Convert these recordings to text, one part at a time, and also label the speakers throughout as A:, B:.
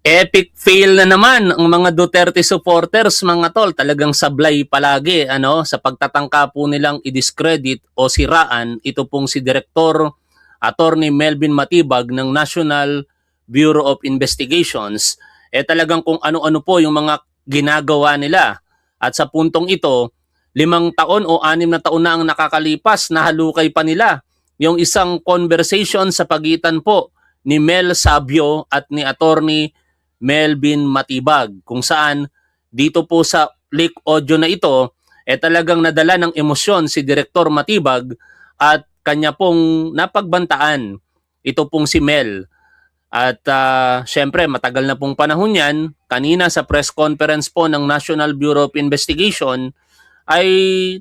A: Epic fail na naman ang mga Duterte supporters, mga tol. Talagang sablay palagi sa pagtatangka po nilang i-discredit o siraan ito pong si Direktor Attorney Melvin Matibag ng National Bureau of Investigations. Talagang kung ano-ano po yung mga ginagawa nila. At sa puntong ito, 5 taon o 6 na taon na ang nakakalipas, nahalukay pa nila yung isang conversation sa pagitan po ni Mel Sabio at ni Attorney Melvin Matibag, kung saan dito po sa leak audio na ito talagang nadala ng emosyon si Direktor Matibag at kanya pong napagbantaan ito pong si Mel. At syempre matagal na pong panahon yan. Kanina sa press conference po ng National Bureau of Investigation ay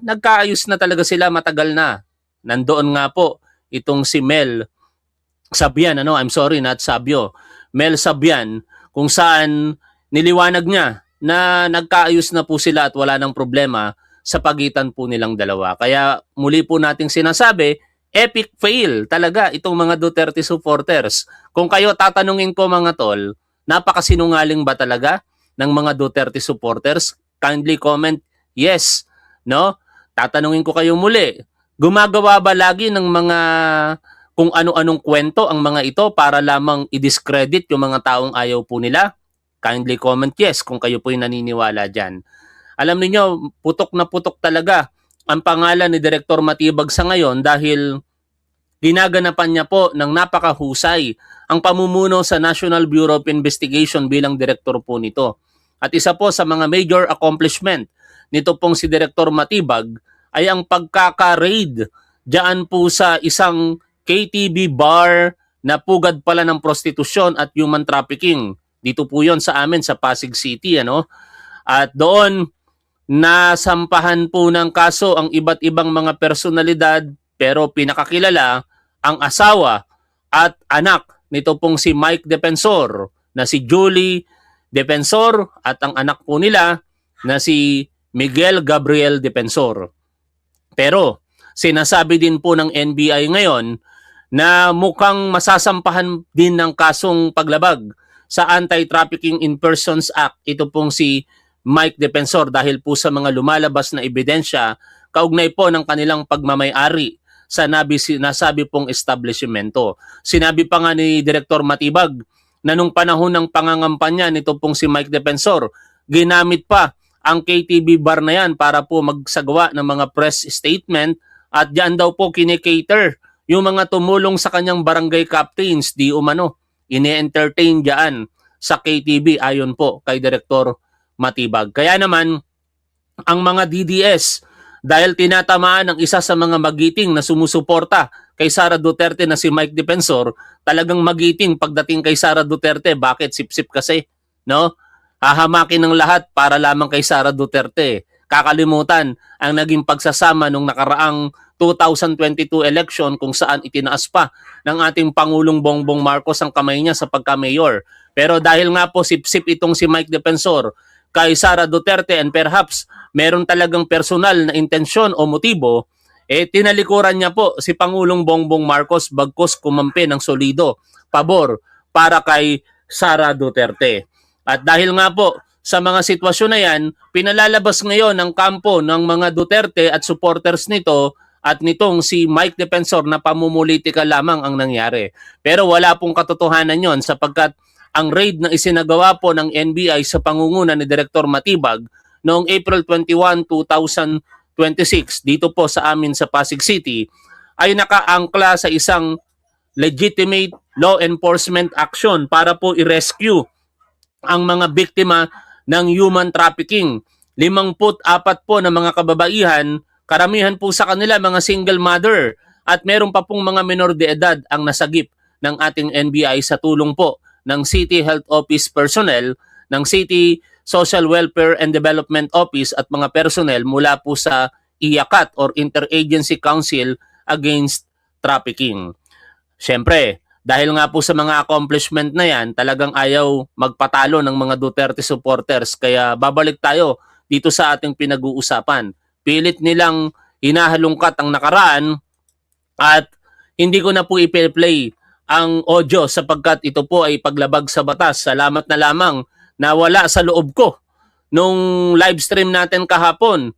A: nagkaayos na talaga sila matagal na. Nandoon nga po itong si Mel Sabian, I'm sorry, not Sabio. Mel Sabian, kung saan niliwanag niya na nagkaayos na po sila at wala nang problema sa pagitan po nilang dalawa. Kaya muli po nating sinasabi, epic fail talaga itong mga Duterte supporters. Kung kayo tatanungin ko, mga tol, napakasinungaling ba talaga ng mga Duterte supporters? Kindly comment yes, no? Tatanungin ko kayo muli, gumagawa ba lagi ng mga kung ano-anong kwento ang mga ito para lamang i-discredit yung mga taong ayaw po nila? Kindly comment yes kung kayo po'y naniniwala dyan. Alam niyo, putok na putok talaga ang pangalan ni Direktor Matibag sa ngayon dahil ginaganapan niya po ng napakahusay ang pamumuno sa National Bureau of Investigation bilang direktor po nito. At isa po sa mga major accomplishment nito pong si Direktor Matibag ay ang pagkaka-raid diyan po sa isang KTV bar na pugad pala ng prostitusyon at human trafficking. Dito po yon sa amin sa Pasig City. At doon nasampahan po ng kaso ang iba't ibang mga personalidad, pero pinakakilala ang asawa at anak nito pong si Mike Defensor na si Julie Defensor at ang anak po nila na si Miguel Gabriel Defensor. Pero sinasabi din po ng NBI ngayon na mukhang masasampahan din ng kasong paglabag sa Anti-Trafficking in Persons Act ito pong si Mike Defensor dahil po sa mga lumalabas na ebidensya kaugnay po ng kanilang pagmamay-ari sa nasabi pong establishmento. Sinabi pa nga ni Direktor Matibag na nung panahon ng pangangampanya nito pong si Mike Defensor, ginamit pa ang KTV bar na yan para po magsagawa ng mga press statement at diyan daw po kinikater yung mga tumulong sa kanyang barangay captains, di umano, ini-entertain diyan sa KTV ayon po kay Direktor Matibag. Kaya naman, ang mga DDS, dahil tinatamaan ng isa sa mga magiting na sumusuporta kay Sara Duterte na si Mike Defensor, talagang magiting pagdating kay Sara Duterte. Bakit? Sip-sip kasi, no? Hahamakin ng lahat para lamang kay Sara Duterte. Kakalimutan ang naging pagsasama nung nakaraang 2022 election kung saan itinaas pa ng ating Pangulong Bongbong Marcos ang kamay niya sa pagka-mayor. Pero dahil nga po sip-sip itong si Mike Defensor kay Sara Duterte and perhaps meron talagang personal na intensyon o motibo, tinalikuran niya po si Pangulong Bongbong Marcos bagkus kumampi ng solido, pabor para kay Sara Duterte. At dahil nga po sa mga sitwasyon na yan, pinalalabas ngayon ng kampo ng mga Duterte at supporters nito at nitong si Mike Defensor na pamumulitika lamang ang nangyari. Pero wala pong katotohanan yon sapagkat ang raid na isinagawa po ng NBI sa pangunguna ni Direktor Matibag noong April 21, 2026 dito po sa amin sa Pasig City ay nakaangkla sa isang legitimate law enforcement action para po i-rescue ang mga biktima ng human trafficking. 54 po na mga kababaihan, karamihan po sa kanila mga single mother at meron pa pong mga menor de edad ang nasagip ng ating NBI sa tulong po ng City Health Office personnel, ng City Social Welfare and Development Office at mga personnel mula po sa IACAT or Interagency Council Against Trafficking. Siyempre, dahil nga po sa mga accomplishment na yan, talagang ayaw magpatalo ng mga Duterte supporters. Kaya babalik tayo dito sa ating pinag-uusapan. Pilit nilang hinahalungkat ang nakaraan at hindi ko na po i-play ang audio sapagkat ito po ay paglabag sa batas. Salamat na lamang na wala sa loob ko nung live stream natin kahapon.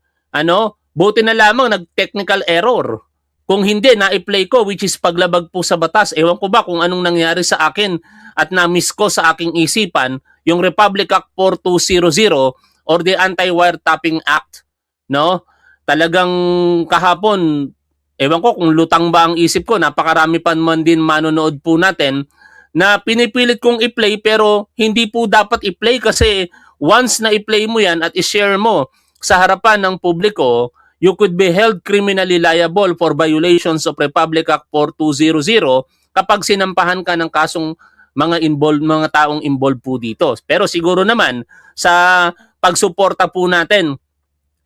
A: Buti na lamang nag-technical error. Kung hindi, na-play ko, which is paglabag po sa batas. Ewan ko ba kung anong nangyari sa akin at na-miss ko sa aking isipan yung Republic Act 4200 or the Anti-Wiretapping Act. No? Talagang kahapon, ewan ko kung lutang ba ang isip ko, napakarami pa man din manonood po natin na pinipilit kong i-play pero hindi po dapat i-play kasi once na i-play mo yan at i-share mo sa harapan ng publiko, you could be held criminally liable for violations of Republic Act 4200 kapag sinampahan ka ng kasong mga taong involved po dito. Pero siguro naman sa pagsuporta po natin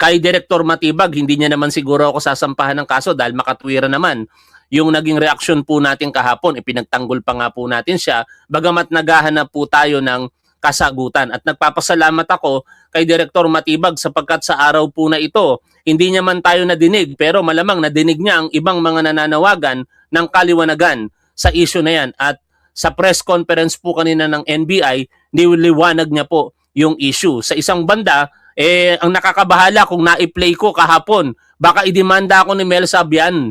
A: kay Director Matibag, hindi niya naman siguro ako sasampahan ng kaso dahil makatwiran naman yung naging reaksyon po natin kahapon. Ipinagtanggol pa nga po natin siya bagamat naghahanap po tayo ng kasagutan. At nagpapasalamat ako kay Director Matibag sapagkat sa araw po na ito, hindi niya man tayo nadinig pero malamang nadinig niya ang ibang mga nananawagan ng kaliwanagan sa issue na yan. At sa press conference po kanina ng NBI, niliwanag niya po yung issue. Sa isang banda, ang nakakabahala kung na-play ko kahapon, baka idemanda ako ni Mel Sabian.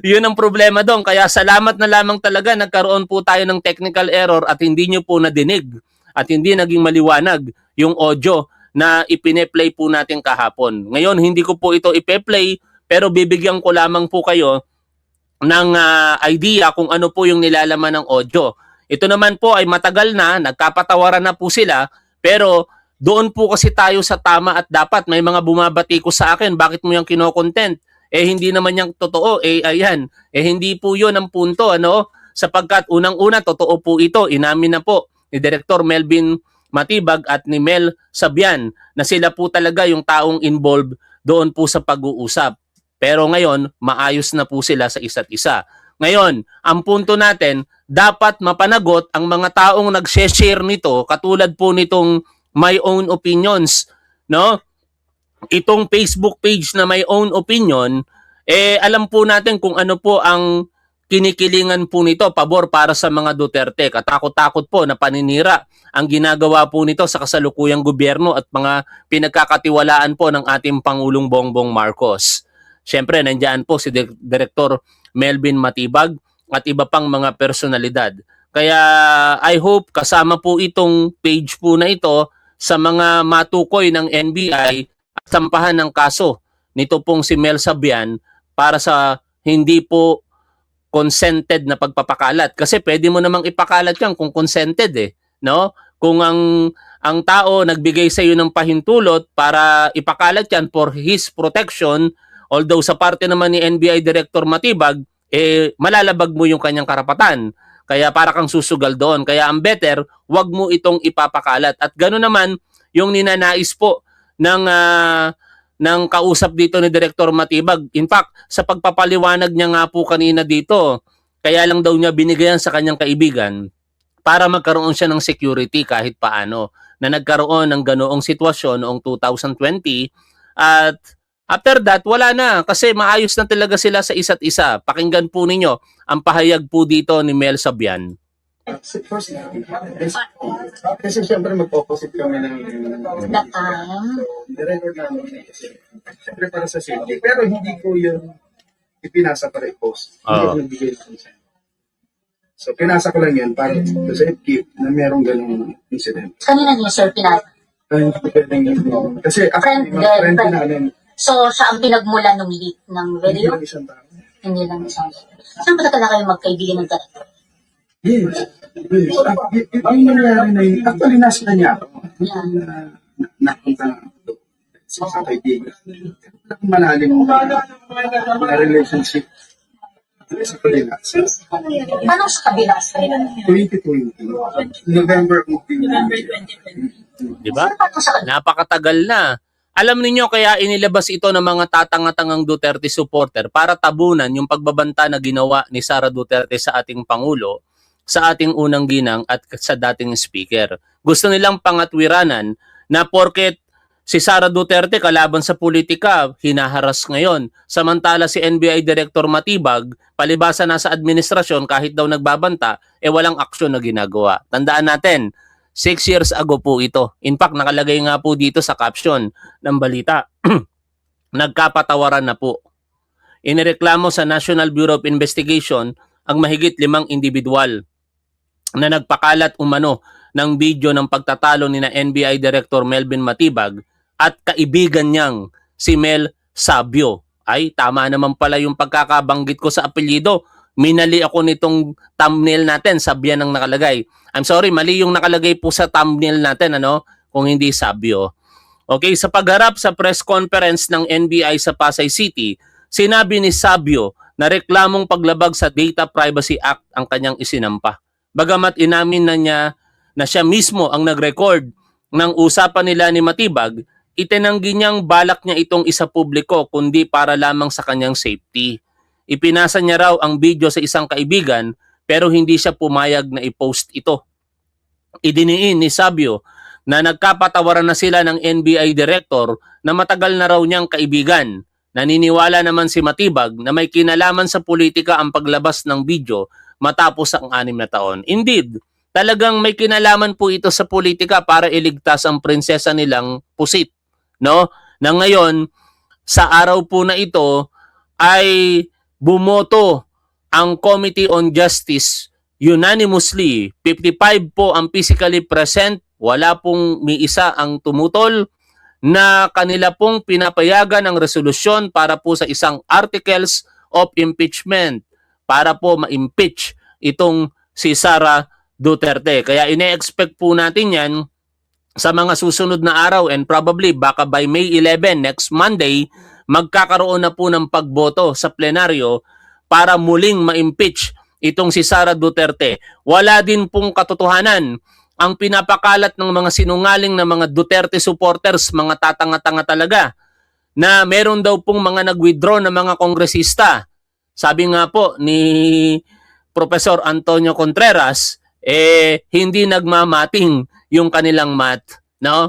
A: Yun ang problema doon. Kaya salamat na lamang talaga nagkaroon po tayo ng technical error at hindi nyo po nadinig at hindi naging maliwanag yung audio na ipine-play po natin kahapon. Ngayon, hindi ko po ito ipe-play pero bibigyan ko lamang po kayo ng idea kung ano po yung nilalaman ng audio. Ito naman po ay matagal na, nagkapatawaran na po sila, pero doon po kasi tayo sa tama at dapat. May mga bumabati ko sa akin, bakit mo yung kino-content? Hindi naman yung totoo. Ayan. Hindi po yun ang punto, Sapagkat unang-una, totoo po ito. Inamin na po ni Director Melvin Matibag at ni Mel Sabian na sila po talaga yung taong involved doon po sa pag-uusap. Pero ngayon, maayos na po sila sa isa't isa. Ngayon, ang punto natin, dapat mapanagot ang mga taong nag-share nito, katulad po nitong My Own Opinions, no? Itong Facebook page na My Own Opinion, alam po natin kung ano po ang kinikilingan po nito, pabor para sa mga Duterte. Katakot-takot po na paninira ang ginagawa po nito sa kasalukuyang gobyerno at mga pinagkakatiwalaan po ng ating Pangulong Bongbong Marcos. Siyempre, nandiyan po si Director Melvin Matibag at iba pang mga personalidad. Kaya I hope kasama po itong page po na ito sa mga matukoy ng NBI at sampahan ng kaso nito pong si Mel Sabian para sa hindi po consented na pagpapakalat. Kasi pwede mo namang ipakalat yan kung consented no? Kung ang tao nagbigay sa iyo ng pahintulot para ipakalat yan for his protection, although sa parte naman ni NBI Director Matibag, malalabag mo yung kanyang karapatan. Kaya para kang susugal doon. Kaya ang better, wag mo itong ipapakalat. At gano'n naman yung ninanais po ng kausap dito ni Director Matibag. In fact, sa pagpapaliwanag niya nga po kanina dito, kaya lang daw niya binigayan sa kanyang kaibigan para magkaroon siya ng security kahit paano. Na nagkaroon ng ganoong sitwasyon noong 2020 at after that, wala na kasi maayos na talaga sila sa isa't isa. Pakinggan po ninyo ang pahayag po dito ni Mel Sabian.
B: First, kasi siyempre mag-opposite kami ng record namin. Siyempre para sa safety. Pero hindi ko yun ipinasa para i-post. Hindi ko nagbigay ng consent. So, pinasa ko lang yan para sa FKIP na merong ganong incident.
C: Kanina niyo, sir, pinasa?
B: Hindi ko pwedeng yun. Kasi actually, mga friend namin.
C: So, siya ang pinagmula ng leak ng video?
B: Hindi lang isang tao.
C: Hindi lang isang tao. Saan ba talaga kayo magkaibigan ng director?
B: Yes. Yung nangyari na yun, actually nasa niya ako. Napunta sa kaibigan. Malalim na relationship. Sa Pilipinas.
C: Paano sa kabila?
B: 2020. November
C: 2020.
A: Diba? Napakatagal na. Alam niyo kaya inilabas ito ng mga tatanga-tangang Duterte supporter para tabunan yung pagbabanta na ginawa ni Sara Duterte sa ating Pangulo, sa ating unang ginang at sa dating speaker. Gusto nilang pangatwiranan na porket Si Sara Duterte kalaban sa politika, hinaharas ngayon. Samantala si NBI Director Matibag, palibasa nasa administrasyon kahit daw nagbabanta, walang aksyon na ginagawa. Tandaan natin, 6 years ago po ito. In fact, nakalagay nga po dito sa caption ng balita. Nagkapatawaran na po. Inireklamo sa National Bureau of Investigation ang mahigit 5 individual na nagpakalat umano ng video ng pagtatalo ni na NBI Director Melvin Matibag at kaibigan niyang si Mel Sabio. Ay, tama naman pala yung pagkakabanggit ko sa apelyido. Minali ako nitong thumbnail natin, Sabia nang nakalagay. I'm sorry, mali yung nakalagay po sa thumbnail natin, kung hindi Sabio. Okay, sa pagharap sa press conference ng NBI sa Pasay City, sinabi ni Sabio na reklamong paglabag sa Data Privacy Act ang kanyang isinampa. Bagamat inamin na niya na siya mismo ang nag-record ng usapan nila ni Matibag, itinanggi niyang balak niya itong isa publiko kundi para lamang sa kanyang safety. Ipinasa niya raw ang video sa isang kaibigan pero hindi siya pumayag na i-post ito. Idiniin ni Sabio na nagkapatawaran na sila ng NBI Director na matagal na raw niyang kaibigan. Naniniwala naman si Matibag na may kinalaman sa politika ang paglabas ng video matapos ang 6 na taon. Indeed, talagang may kinalaman po ito sa politika para iligtas ang prinsesa nilang pusit. Na ngayon, sa araw po na ito, ay bumoto ang Committee on Justice unanimously. 55 po ang physically present, wala pong may isa ang tumutol, na kanila pong pinapayagan ang resolusyon para po sa isang articles of impeachment para po ma-impeach itong si Sara Duterte. Kaya ine-expect po natin yan sa mga susunod na araw and probably baka by May 11, next Monday, magkakaroon na po ng pagboto sa plenaryo para muling ma-impeach itong si Sara Duterte. Wala din pong katotohanan ang pinapakalat ng mga sinungaling na mga Duterte supporters, mga tatanga-tanga talaga, na meron daw pong mga nag-withdraw na mga kongresista. Sabi nga po ni Professor Antonio Contreras, hindi nagmamating yung kanilang math.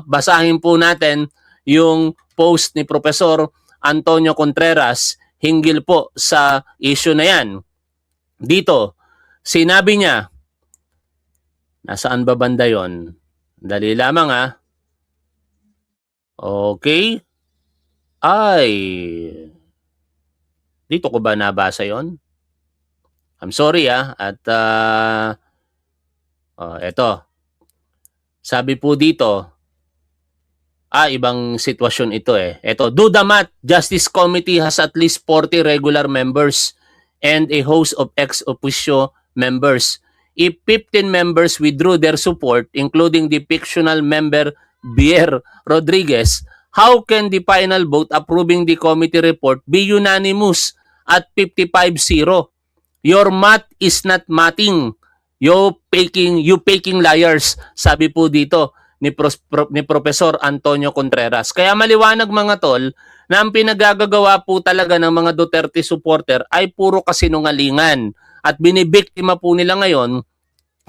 A: Basahin po natin yung post ni Professor Antonio Contreras hinggil po sa issue na yan. Dito, sinabi niya, nasaan ba banda yon? Dali lamang Okay. Ay, dito ko ba nabasa yon? I'm sorry at eto. Sabi po dito, ibang sitwasyon ito Eto, do the math, Justice Committee has at least 40 regular members and a host of ex officio members. If 15 members withdrew their support, including the fictional member Bier Rodriguez, how can the final vote approving the committee report be unanimous at 55-0? Your math is not mathing. You faking liars, sabi po dito ni Professor Antonio Contreras. Kaya maliwanag mga tol na ang pinagagagawa po talaga ng mga Duterte supporter ay puro kasinungalingan. At binibiktima po nila ngayon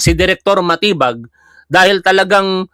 A: si Director Matibag dahil talagang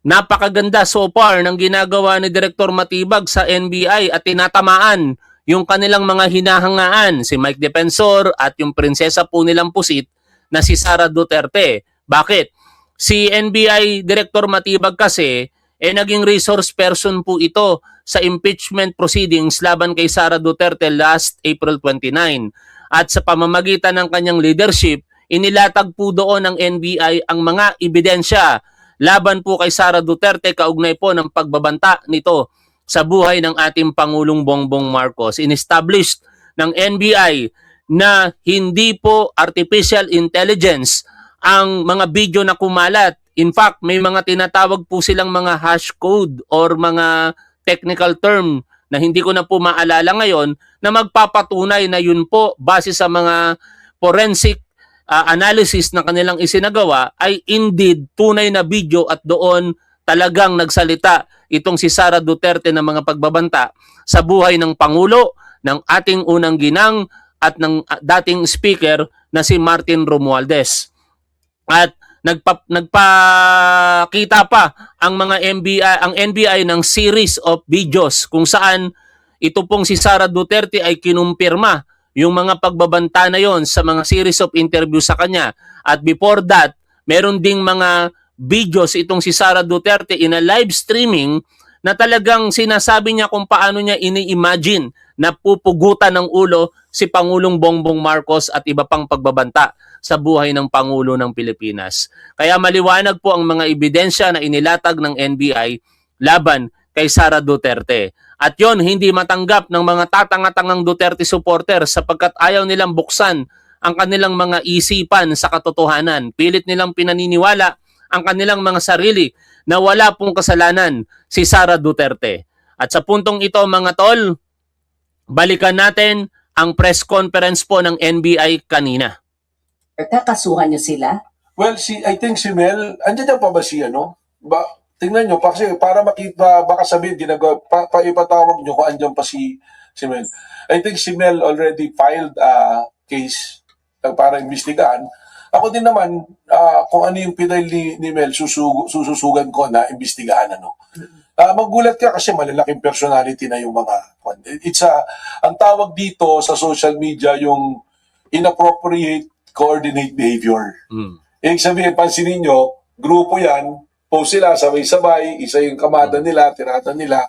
A: napakaganda so far ng ginagawa ni Director Matibag sa NBI at tinatamaan yung kanilang mga hinahangaan, si Mike Defensor at yung prinsesa po nilang pusit na si Sara Duterte. Bakit? Si NBI Director Matibag kasi naging resource person po ito sa impeachment proceedings laban kay Sara Duterte last April 29. At sa pamamagitan ng kanyang leadership, inilatag po doon ng NBI ang mga ebidensya laban po kay Sara Duterte kaugnay po ng pagbabanta nito sa buhay ng ating Pangulong Bongbong Marcos. Inestablished ng NBI na hindi po artificial intelligence ang mga video na kumalat. In fact, may mga tinatawag po silang mga hash code or mga technical term na hindi ko na po maalala ngayon na magpapatunay na yun po base sa mga forensic analysis na kanilang isinagawa ay indeed tunay na video at doon talagang nagsalita itong si Sara Duterte ng mga pagbabanta sa buhay ng Pangulo, ng ating unang ginang at ng dating speaker na si Martin Romualdez. At nagpakita pa ang mga NBI ng series of videos kung saan ito pong si Sara Duterte ay kinumpirma yung mga pagbabanta na yon sa mga series of interview sa kanya. At before that, meron ding mga videos itong si Sara Duterte in a live streaming na talagang sinasabi niya kung paano niya ini-imagine na pupugutan ng ulo si Pangulong Bongbong Marcos at iba pang pagbabanta sa buhay ng Pangulo ng Pilipinas. Kaya maliwanag po ang mga ebidensya na inilatag ng NBI laban kay Sara Duterte. At yon hindi matanggap ng mga tatanga-tangang Duterte supporters sapagkat ayaw nilang buksan ang kanilang mga isipan sa katotohanan. Pilit nilang pinaniniwala ang kanilang mga sarili na wala pong kasalanan si Sara Duterte. At sa puntong ito mga tol, balikan natin ang press conference po ng NBI kanina.
D: Kakasuhan niyo sila?
E: Well, I think si Mel, andyan pa ba siya, no? Tingnan nyo, kasi para makita, baka sabihin, ipatawag nyo kung andyan pa si Mel. I think si Mel already filed a case para imbestigahan. Ako din naman, kung ano yung pinal ni Mel, sususugan ko na imbestigahan. Magulat ka kasi malalaking personality na yung mga... ang tawag dito sa social media yung inappropriate coordinate behavior. Ibig sabihin, pansinin nyo, grupo yan, post sila, sabay-sabay, isa yung kamada nila, tirada nila.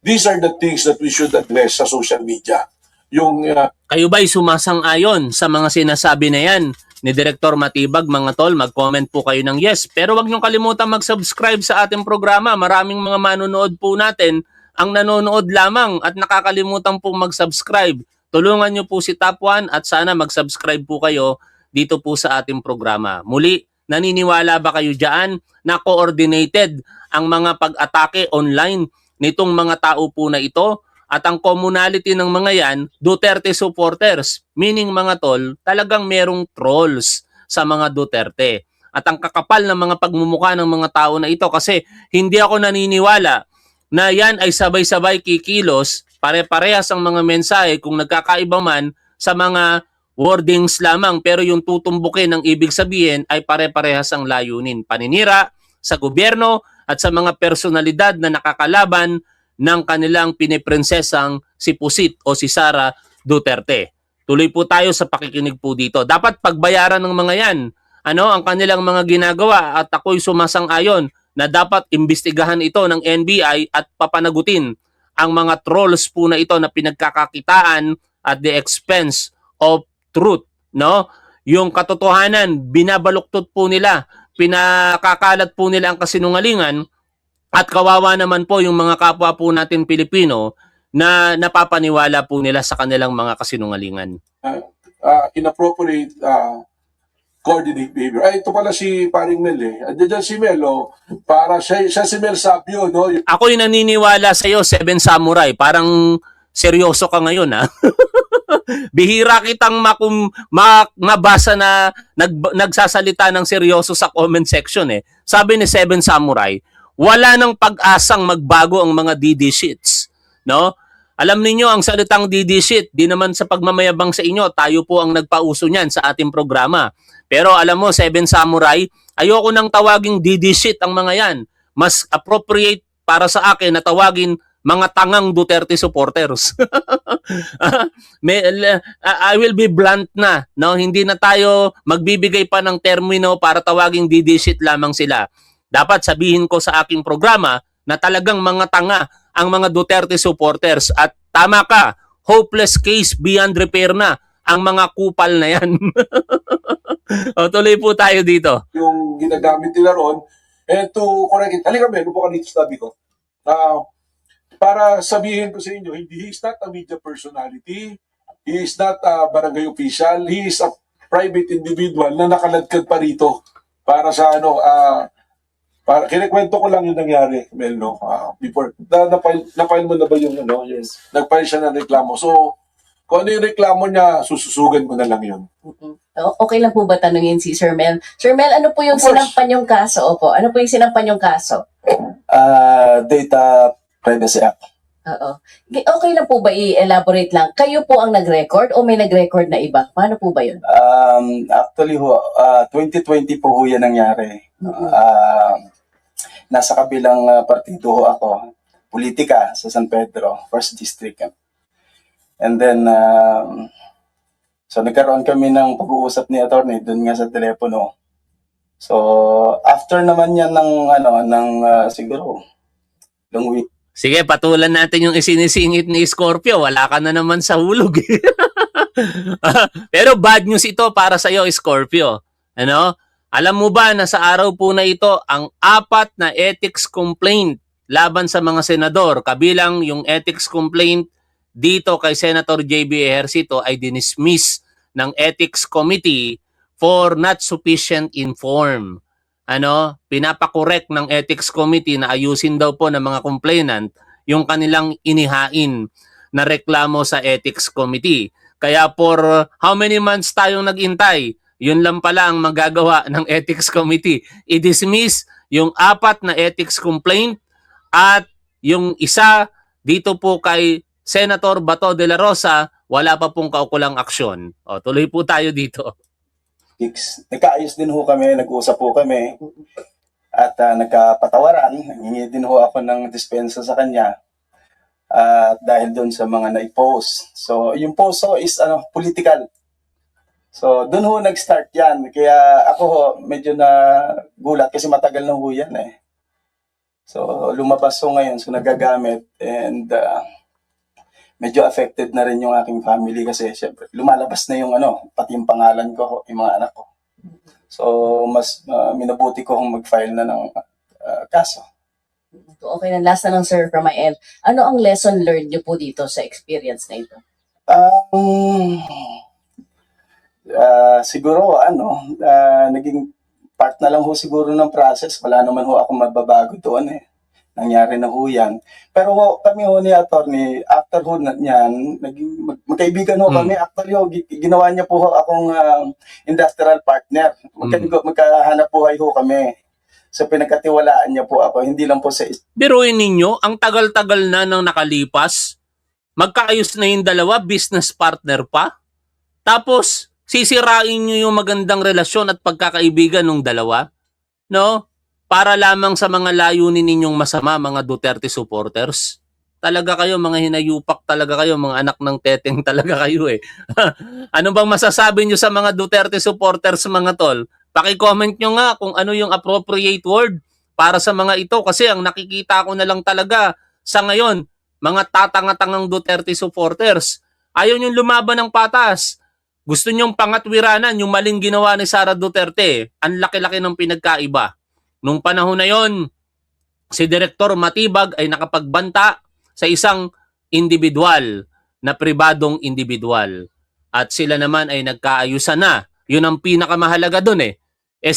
E: These are the things that we should address sa social media. Yung...
A: Kayo ba'y sumasang-ayon sa mga sinasabi na yan ni Director Matibag, mga tol? Mag-comment po kayo ng yes. Pero wag niyong kalimutan mag-subscribe sa ating programa. Maraming mga manonood po natin ang nanonood lamang at nakakalimutan pong mag-subscribe. Tulungan niyo po si Top 1 at sana mag-subscribe po kayo dito po sa ating programa. Muli, naniniwala ba kayo dyan na coordinated ang mga pag-atake online nitong mga tao po na ito? At ang commonality ng mga yan, Duterte supporters, meaning mga tol, talagang merong trolls sa mga Duterte. At ang kakapal ng mga pagmumukha ng mga tao na ito kasi hindi ako naniniwala na yan ay sabay-sabay kikilos, pare-parehas ang mga mensahe kung nagkakaiba man sa mga wordings lamang, pero yung tutumbukin ng ibig sabihin ay pare-parehas ang layunin. Paninira sa gobyerno at sa mga personalidad na nakakalaban ng kanilang piniprinsesang si Pusit o si Sara Duterte. Tuloy po tayo sa pakikinig po dito. Dapat pagbayaran ng mga yan ang kanilang mga ginagawa at ako'y sumasang-ayon na dapat imbestigahan ito ng NBI at papanagutin ang mga trolls po na ito na pinagkakakitaan at the expense of truth. Yung katotohanan, binabaluktot po nila, pinakakalat po nila ang kasinungalingan. At kawawa naman po yung mga kapwa po natin Pilipino na napapaniwala po nila sa kanilang mga kasinungalingan.
E: Inappropriate coordinate behavior. Ito pala si paring Mel Andiyan si Mel, para siya si Mel Sapio, no?
A: Ako'y naniniwala sa iyo, Seven Samurai. Parang seryoso ka ngayon, ha? Bihira kitang mabasa na nagsasalita ng seryoso sa comment section, eh. Sabi ni Seven Samurai, wala nang pag-asang magbago ang mga DD sheets, no? Alam niyo ang salitang DD sheet, di naman sa pagmamayabang sa inyo, tayo po ang nagpauso niyan sa ating programa. Pero alam mo, Seven Samurai, ayoko nang tawaging DD sheet ang mga yan. Mas appropriate para sa akin na tawagin mga tangang Duterte supporters. I will be blunt na, no? Hindi na tayo magbibigay pa ng termino para tawaging DD sheet lamang sila. Dapat sabihin ko sa aking programa na talagang mga tanga ang mga Duterte supporters at tama ka, hopeless case beyond repair na ang mga kupal na yan. O, tuloy po tayo dito.
E: Yung ginagamit nila ron, to correct it. Halika, Mel, upo ka dito sa tabi ko. Para sabihin ko sa inyo, he is not a media personality, he is not a barangay official, he is a private individual na nakaladkad pa rito para sa para kinikwento ko lang yung nangyari, Mel, no? Before, na-file mo na ba yung, yes. Nag-file siya ng reklamo. So, kung ano yung reklamo niya, sususugan ko na lang yun.
D: Okay lang po ba tanungin si Sir Mel? Sir Mel, ano po yung sinampan yung kaso? Opo, ano po yung sinampan yung kaso?
F: Data Privacy Act.
D: Oo. Okay lang po ba i-elaborate lang? Kayo po ang nag-record o may nag-record na iba? Paano po ba yun?
F: Actually ho, 2020 po ho yan nangyari. Nasa kabilang partido ho ako, politika sa San Pedro, 1st District. And then, so nagkaroon kami ng pag-uusap ni attorney doon nga sa telepono. So, after naman yan ng siguro, long week.
A: Sige, patulan natin yung isinisingit ni Scorpio. Wala ka na naman sa hulog. Pero bad news ito para sa iyo, Scorpio. Ano? Alam mo ba na sa araw po na ito, ang 4 na ethics complaint laban sa mga senador, kabilang yung ethics complaint dito kay Senator JB Ejercito ay dinismiss ng Ethics Committee for not sufficient informed. Pinapakorek ng Ethics Committee na ayusin daw po ng mga complainant yung kanilang inihain na reklamo sa Ethics Committee. Kaya for how many months tayong nag-intay, yun lang pala ang magagawa ng Ethics Committee. I-dismiss yung 4 na ethics complaint at yung isa dito po kay Senator Bato de la Rosa, wala pa pong kaukulang aksyon. O, tuloy po tayo dito.
F: Nagkaayos din ho kami, nag-usap po kami at nagkapatawaran. Hingi din ho ako ng dispensa sa kanya dahil doon sa mga na-post. So, yung post ho is political. So, doon ho nag-start yan. Kaya ako ho, medyo na gulat kasi matagal na ho yan eh. So, lumabas ho ngayon, so nagagamit and medyo affected na rin yung aking family kasi syempre lumalabas na yung pati yung pangalan ko, yung mga anak ko. So mas minabuti ko kung mag-file na ng kaso.
D: Okay na, last na lang sir from my end. Ano ang lesson learned niyo po dito sa experience na ito?
F: Siguro naging part na lang ho siguro ng process. Wala naman ho ako mababago doon eh. Nangyari na ho yan. Pero kami ho ni attorney, after ho niyan, naging magkaibigan ho kami. Actually ho, ginawa niya po ho akong industrial partner. Magkahanap buhay ho kami. So pinagkatiwalaan niya po ako, hindi lang po sa...
A: Biruin ninyo, ang tagal-tagal na nang nakalipas, magkaayos na yung dalawa, business partner pa. Tapos, sisirain nyo yung magandang relasyon at pagkakaibigan ng dalawa. No? Para lamang sa mga layunin ninyong masama, mga Duterte supporters. Talaga kayo, mga hinayupak talaga kayo, mga anak ng teteng talaga kayo eh. Ano bang masasabi nyo sa mga Duterte supporters, mga tol? Paki-comment nyo nga kung ano yung appropriate word para sa mga ito. Kasi ang nakikita ko na lang talaga sa ngayon, mga tatanga-tangang Duterte supporters. Ayaw nyo lumaban ng patas. Gusto nyong pangatwiranan yung maling ginawa ni Sara Duterte. Ang laki-laki ng pinagkaiba. Nung panahon na yon, si Direktor Matibag ay nakapagbanta sa isang individual na pribadong individual. At sila naman ay nagkaayusan na. Yun ang pinakamahalaga dun eh.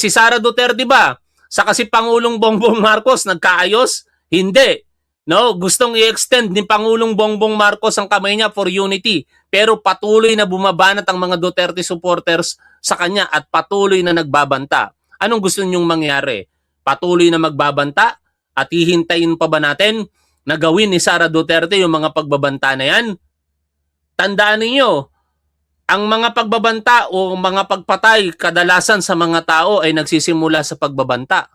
A: Si Sara Duterte ba? Sa kasi Pangulong Bongbong Marcos nagkaayos? Hindi. No, gustong i-extend ni Pangulong Bongbong Marcos ang kamay niya for unity. Pero patuloy na bumabanat ang mga Duterte supporters sa kanya at patuloy na nagbabanta. Anong gusto niyong mangyari? Patuloy na magbabanta at hihintayin pa ba natin na gawin ni Sara Duterte yung mga pagbabanta na yan? Tandaan ninyo, ang mga pagbabanta o mga pagpatay kadalasan sa mga tao ay nagsisimula sa pagbabanta.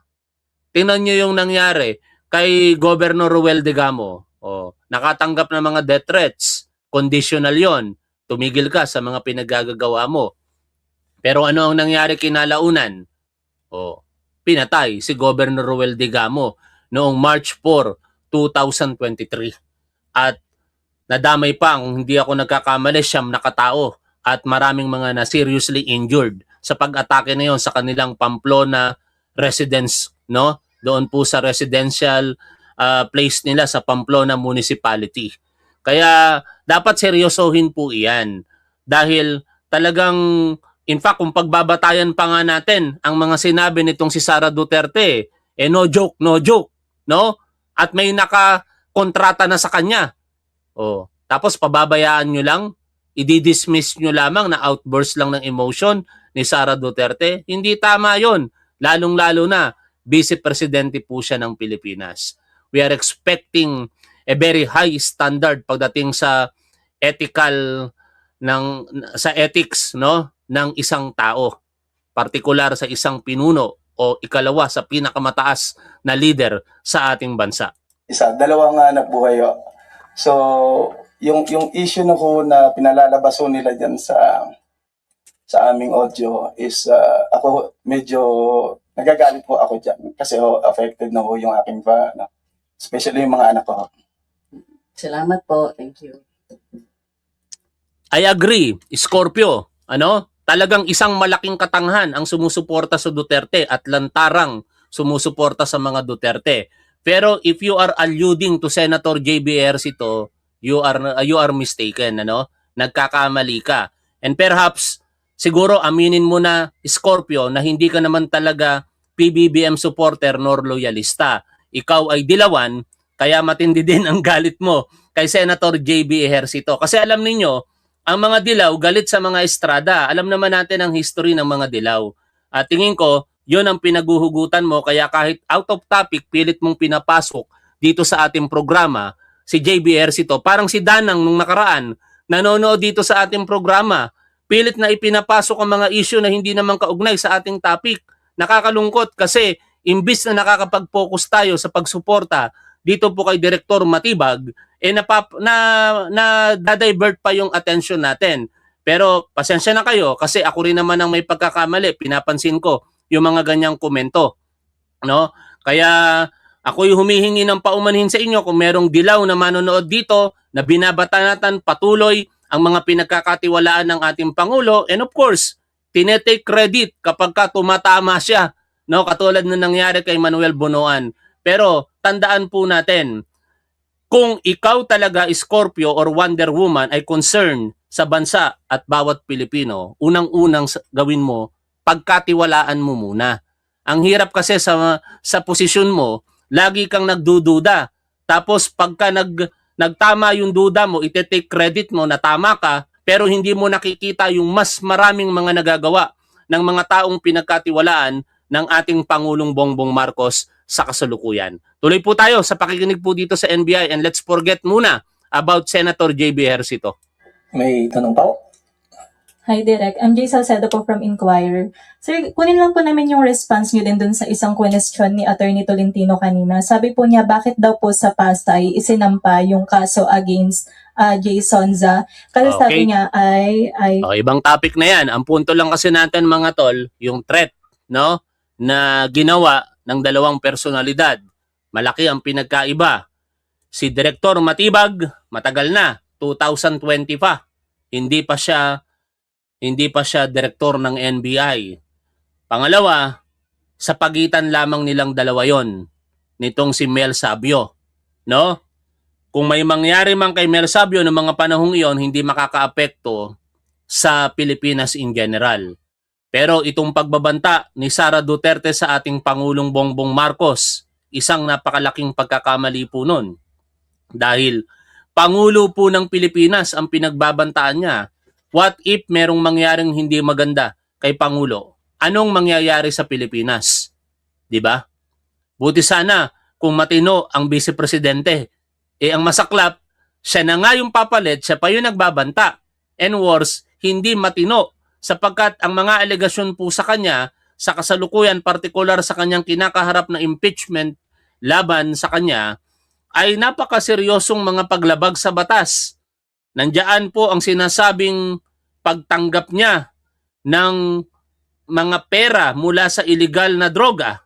A: Tingnan nyo yung nangyari kay Governor Ruel Digamo. Nakatanggap ng mga death threats. Conditional yon. Tumigil ka sa mga pinagagagawa mo. Pero ano ang nangyari kinalaunan? Pinatay si Governor Ruel Digamo noong March 4, 2023. At nadamay pa, hindi ako nagkakamali, 9 na katao at maraming mga na seriously injured sa pag-atake na yon sa kanilang Pamplona residence, no? Doon po sa residential place nila sa Pamplona Municipality. Kaya dapat seryosohin po iyan dahil talagang in fact, kung pagbabatayan pa nga natin ang mga sinabi nitong si Sara Duterte, no joke, no? At may nakakontrata na sa kanya. Tapos pababayaan nyo lang, i-dismiss nyo lamang na outburst lang ng emotion ni Sara Duterte. Hindi tama yon. Lalong-lalo na, vice presidente po siya ng Pilipinas. We are expecting a very high standard pagdating sa ethical sa ethics, no, ng isang tao, partikular sa isang pinuno o ikalawa sa pinakamataas na leader sa ating bansa.
F: Isa, dalawang anak buhay. So, yung issue na ko na pinalalabas ho nila dyan sa aming audio is ako medyo nagagalit po ako dyan kasi affected na ho yung aking especially yung mga anak ko.
D: Salamat po. Thank you.
A: I agree, Scorpio, talagang isang malaking katanghan ang sumusuporta sa Duterte at lantarang sumusuporta sa mga Duterte. Pero if you are alluding to Senator JB Ejercito, you are mistaken, Nagkakamali ka. And perhaps siguro aminin mo na, Scorpio, na hindi ka naman talaga PBBM supporter nor loyalista. Ikaw ay dilawan, kaya matindi din ang galit mo kay Senator JB Ejercito. Kasi alam ninyo, ang mga dilaw galit sa mga estrada. Alam naman natin ang history ng mga dilaw. At tingin ko, yun ang pinaguhugutan mo, kaya kahit out of topic, pilit mong pinapasok dito sa ating programa, si JB Ejercito. Parang si Danang nung nakaraan, nanonood dito sa ating programa. Pilit na ipinapasok ang mga issue na hindi naman kaugnay sa ating topic. Nakakalungkot kasi imbis na nakakapag-focus tayo sa pagsuporta dito po kay Direktor Matibag, na-divert pa yung attention natin. Pero pasensya na kayo kasi ako rin naman ang may pagkakamali. Pinapansin ko yung mga ganyang komento. Kaya ako'y humihingi ng paumanhin sa inyo kung merong dilaw na manonood dito na binabatanatan patuloy ang mga pinagkakatiwalaan ng ating Pangulo. And of course, tinetake credit kapag tumatama siya. Katulad na nangyari kay Manuel Bonoan. Pero tandaan po natin, kung ikaw talaga Scorpio or Wonder Woman ay concern sa bansa at bawat Pilipino, unang-unang gawin mo, pagkatiwalaan mo muna. Ang hirap kasi sa posisyon mo, lagi kang nagdududa. Tapos pagka nagtama yung duda mo, ite-take credit mo na tama ka, pero hindi mo nakikita yung mas maraming mga nagagawa ng mga taong pinagkatiwalaan ng ating Pangulong Bongbong Marcos sa kasalukuyan. Tuloy po tayo sa pakikinig po dito sa NBI and let's forget muna about Senator JB Ejercito.
F: May tanong pa ako?
G: Hi, Direk. I'm Jay Salcedo po from Inquirer. Sir, kunin lang po namin yung response niyo din dun sa isang question ni Attorney Tolentino kanina. Sabi po niya, bakit daw po sa Pasay isinampa yung kaso against Jay Sonza? Kasi sabi niya
A: Ibang topic na yan. Ang punto lang kasi natin mga tol, yung threat, na ginawa ng dalawang personalidad. Malaki ang pinagkaiba. Si Direktor Matibag, matagal na, 2020 pa. Hindi pa siya direktor ng NBI. Pangalawa, sa pagitan lamang nilang dalawa yon, nitong si Mel Sabio. Kung may mangyari man kay Mel Sabio ng mga panahong iyon, hindi makakaapekto sa Pilipinas in general. Pero itong pagbabanta ni Sara Duterte sa ating Pangulong Bongbong Marcos, isang napakalaking pagkakamali po nun. Dahil Pangulo po ng Pilipinas ang pinagbabantaan niya. What if merong mangyaring hindi maganda kay Pangulo? Anong mangyayari sa Pilipinas? 'Di ba? Buti sana kung matino ang Vice Presidente. Ang masaklap, siya na nga yung papalit, siya pa yung nagbabanta. And worse, hindi matino sapagkat ang mga alegasyon po sa kanya, sa kasalukuyan, partikular sa kanyang kinakaharap na impeachment laban sa kanya, ay napakaseryosong mga paglabag sa batas. Nandiyan po ang sinasabing pagtanggap niya ng mga pera mula sa illegal na droga.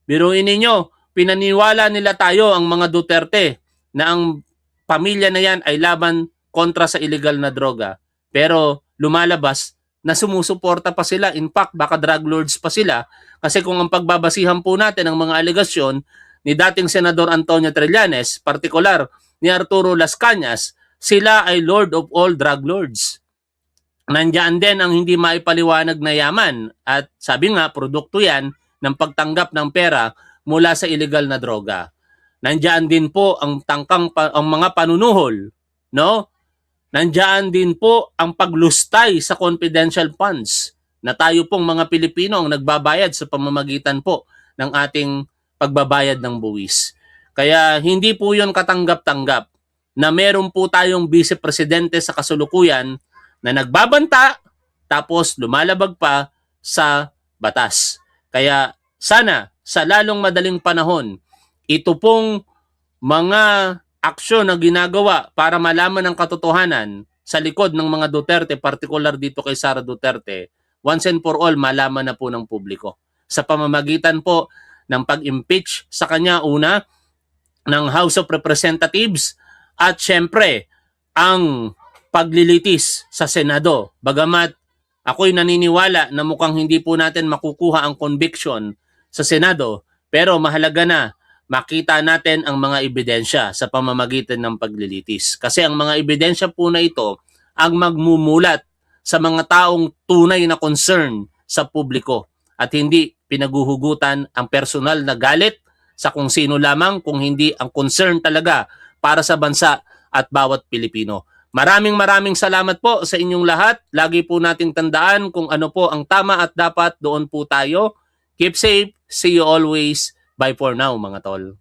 A: Biruin ninyo, pinaniwala nila tayo ang mga Duterte na ang pamilya na yan ay laban kontra sa illegal na droga. Pero lumalabas na sumusuporta pa sila. In fact, baka drug lords pa sila. Kasi kung ang pagbabasihan po natin ang mga alegasyon ni dating Senador Antonio Trillanes, partikular ni Arturo Las Cañas, sila ay Lord of all drug lords. Nandiyan din ang hindi maipaliwanag na yaman. At sabi nga, produkto yan ng pagtanggap ng pera mula sa illegal na droga. Nandiyan din po ang ang mga panunuhol, Nandiyan din po ang paglustay sa confidential funds na tayo pong mga Pilipino ang nagbabayad sa pamamagitan po ng ating pagbabayad ng buwis. Kaya hindi po yun katanggap-tanggap na meron po tayong vice presidente sa kasulukuyan na nagbabanta tapos lumalabag pa sa batas. Kaya sana sa lalong madaling panahon, ito pong mga aksyon na ginagawa para malaman ang katotohanan sa likod ng mga Duterte, particular dito kay Sara Duterte, once and for all, malaman na po ng publiko. Sa pamamagitan po ng pag-impeach sa kanya una ng House of Representatives at syempre ang paglilitis sa Senado. Bagamat ako'y naniniwala na mukhang hindi po natin makukuha ang conviction sa Senado, pero mahalaga na makita natin ang mga ebidensya sa pamamagitan ng paglilitis. Kasi ang mga ebidensya po na ito ang magmumulat sa mga taong tunay na concern sa publiko at hindi pinaguhugutan ang personal na galit sa kung sino lamang, kung hindi ang concern talaga para sa bansa at bawat Pilipino. Maraming salamat po sa inyong lahat. Lagi po nating tandaan kung ano po ang tama at dapat, doon po tayo. Keep safe. See you always. Bye for now, mga tol.